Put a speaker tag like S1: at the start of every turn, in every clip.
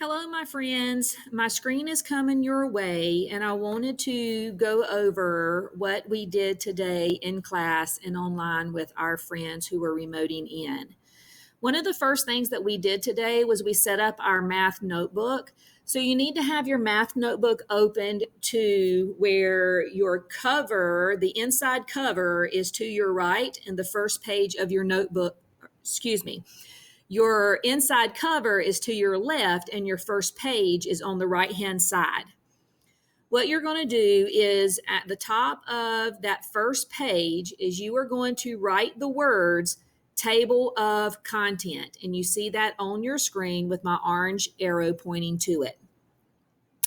S1: Hello, my friends. My screen is coming your way, and I wanted to go over what we did today in class and online with our friends who were remoting in. One of the first things that we did today was we set up our math notebook. So you need to have your math notebook opened to where your cover, the inside cover, is to your right, and the first page of your notebook, your inside cover is to your left and your first page is on the right-hand side. What you're going to do is at the top of that first page is you are going to write the words table of content. And you see that on your screen with my orange arrow pointing to it.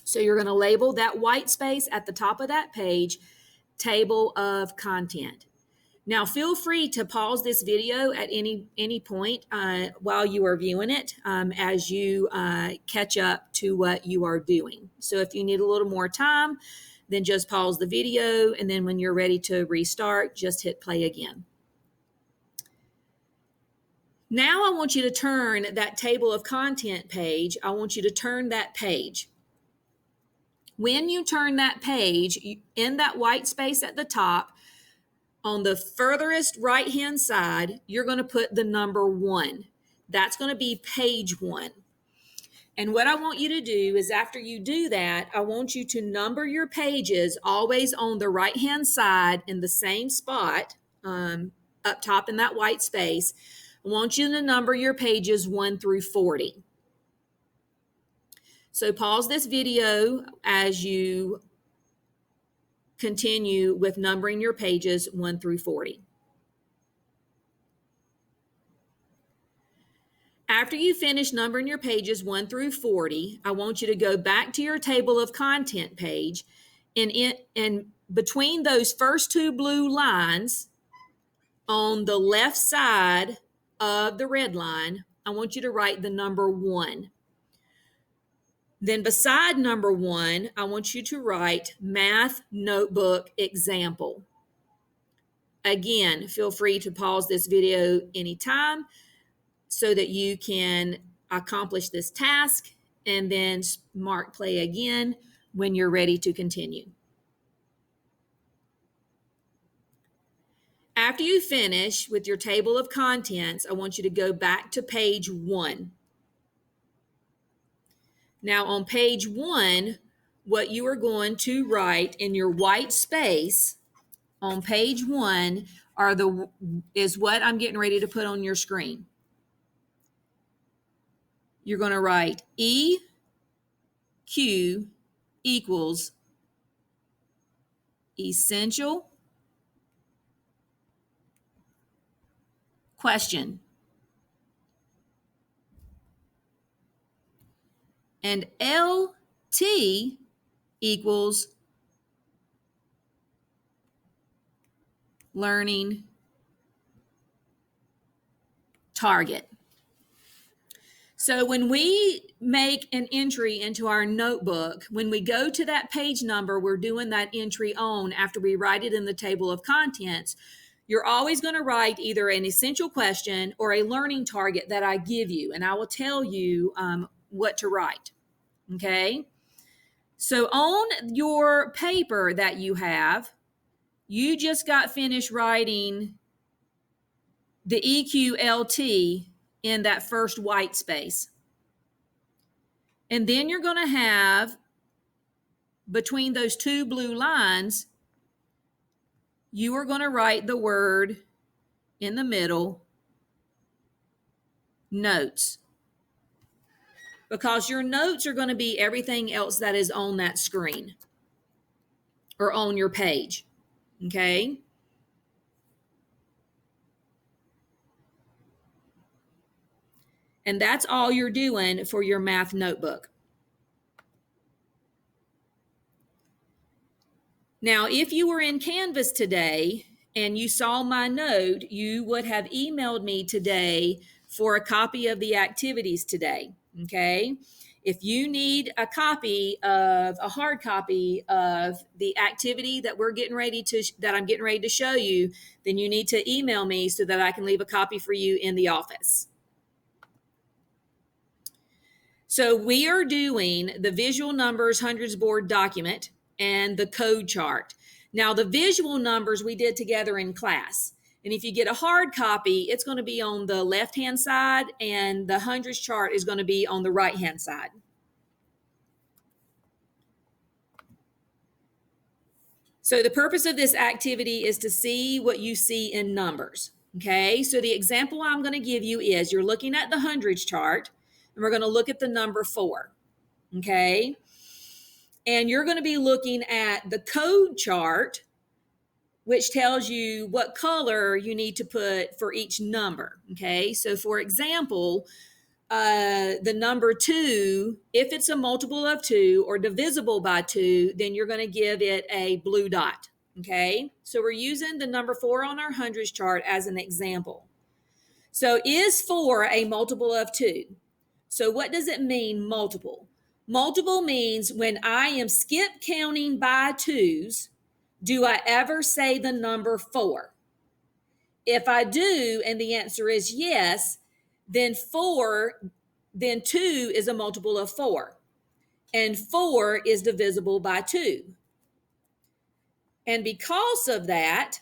S1: So you're going to label that white space at the top of that page, table of content. Now, feel free to pause this video at any point while you are viewing it as you catch up to what you are doing. So if you need a little more time, then just pause the video, and then when you're ready to restart, just hit play again. Now I want you to turn that table of content page. I want you to turn that page. When you turn that page, in that white space at the top, on the furthest right-hand side, you're going to put the number 1. That's going to be page 1. And what I want you to do is after you do that, I want you to number your pages always on the right-hand side in the same spot up top in that white space. I want you to number your pages 1 through 40. So pause this video as you continue with numbering your pages 1 through 40. After you finish numbering your pages 1 through 40, I want you to go back to your table of content page, and between those first two blue lines on the left side of the red line, I want you to write the number 1. Then beside number 1, I want you to write math notebook example. Again, feel free to pause this video anytime so that you can accomplish this task and then mark play again when you're ready to continue. After you finish with your table of contents, I want you to go back to page 1. Now on page 1, what you are going to write in your white space on page 1 is what I'm getting ready to put on your screen. You're going to write EQ equals essential question. And LT equals learning target. So when we make an entry into our notebook, when we go to that page number we're doing that entry on after we write it in the table of contents, you're always going to write either an essential question or a learning target that I give you, and I will tell you what to write. Okay? So on your paper that you have, you just got finished writing the EQLT in that first white space. And then you're going to have, between those two blue lines, you are going to write the word in the middle, notes. Because your notes are going to be everything else that is on that screen or on your page. Okay? And that's all you're doing for your math notebook. Now, if you were in Canvas today and you saw my note, you would have emailed me today for a copy of the activities today, okay? If you need a hard copy of the activity that I'm getting ready to show you, then you need to email me so that I can leave a copy for you in the office. So we are doing the visual numbers hundreds board document and the code chart. Now the visual numbers we did together in class. And if you get a hard copy, it's going to be on the left-hand side and the hundreds chart is going to be on the right-hand side. So the purpose of this activity is to see what you see in numbers. Okay, so the example I'm going to give you is you're looking at the hundreds chart and we're going to look at the number 4. Okay, and you're going to be looking at the code chart, which tells you what color you need to put for each number. Okay, so for example, the number 2, if it's a multiple of 2 or divisible by 2, then you're going to give it a blue dot. Okay, so we're using the number 4 on our hundreds chart as an example. So is 4 a multiple of 2? So what does it mean, multiple? Multiple means when I am skip counting by 2s, do I ever say the number 4? If I do, and the answer is yes, then 2 is a multiple of 4. And 4 is divisible by 2. And because of that,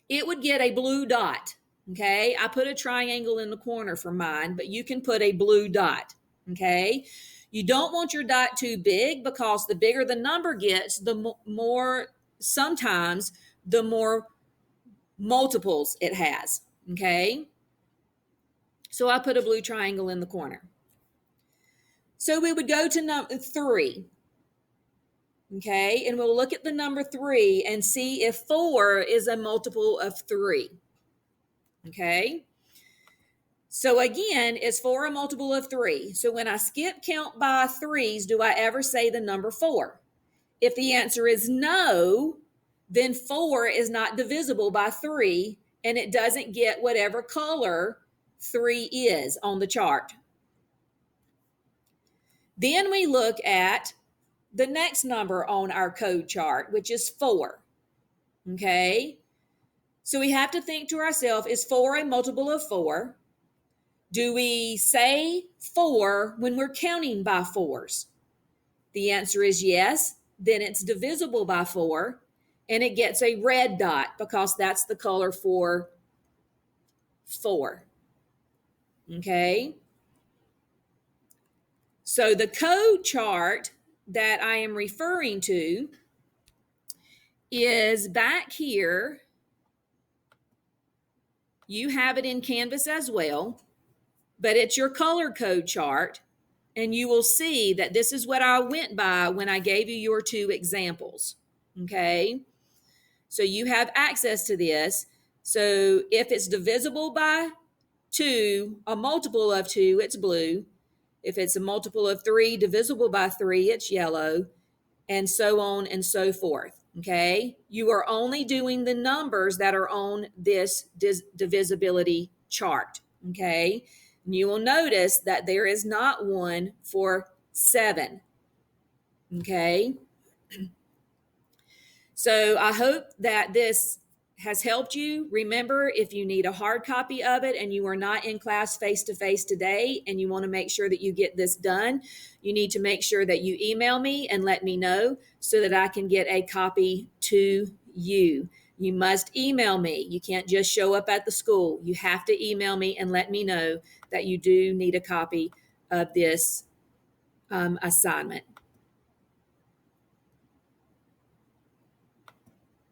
S1: it would get a blue dot. Okay, I put a triangle in the corner for mine, but you can put a blue dot. Okay, you don't want your dot too big because the bigger the number gets, the more sometimes the more multiples it has. Okay, so I put a blue triangle in the corner. So we would go to number 3. Okay, and we'll look at the number 3 and see if 4 is a multiple of 3. Okay, so again, is 4 a multiple of 3? So when I skip count by 3s, do I ever say the number 4? If the answer is no, then 4 is not divisible by 3 and it doesn't get whatever color 3 is on the chart. Then we look at the next number on our code chart, which is 4. Okay, so we have to think to ourselves, is 4 a multiple of 4? Do we say 4 when we're counting by 4s? The answer is yes. Then it's divisible by 4 and it gets a red dot because that's the color for 4. Okay, so the code chart that I am referring to is back here. You have it in Canvas as well, but it's your color code chart, and you will see that this is what I went by when I gave you your 2 examples. Okay, so you have access to this. So if it's divisible by 2, a multiple of 2, it's blue. If it's a multiple of 3, divisible by 3, it's yellow, and so on and so forth. Okay, you are only doing the numbers that are on this divisibility chart. Okay, and you will notice that there is not one for 7. Okay, so I hope that this has helped you. Remember, if you need a hard copy of it and you are not in class face-to-face today and you want to make sure that you get this done, you need to make sure that you email me and let me know so that I can get a copy to you. You must email me. You can't just show up at the school. You have to email me and let me know that you do need a copy of this assignment.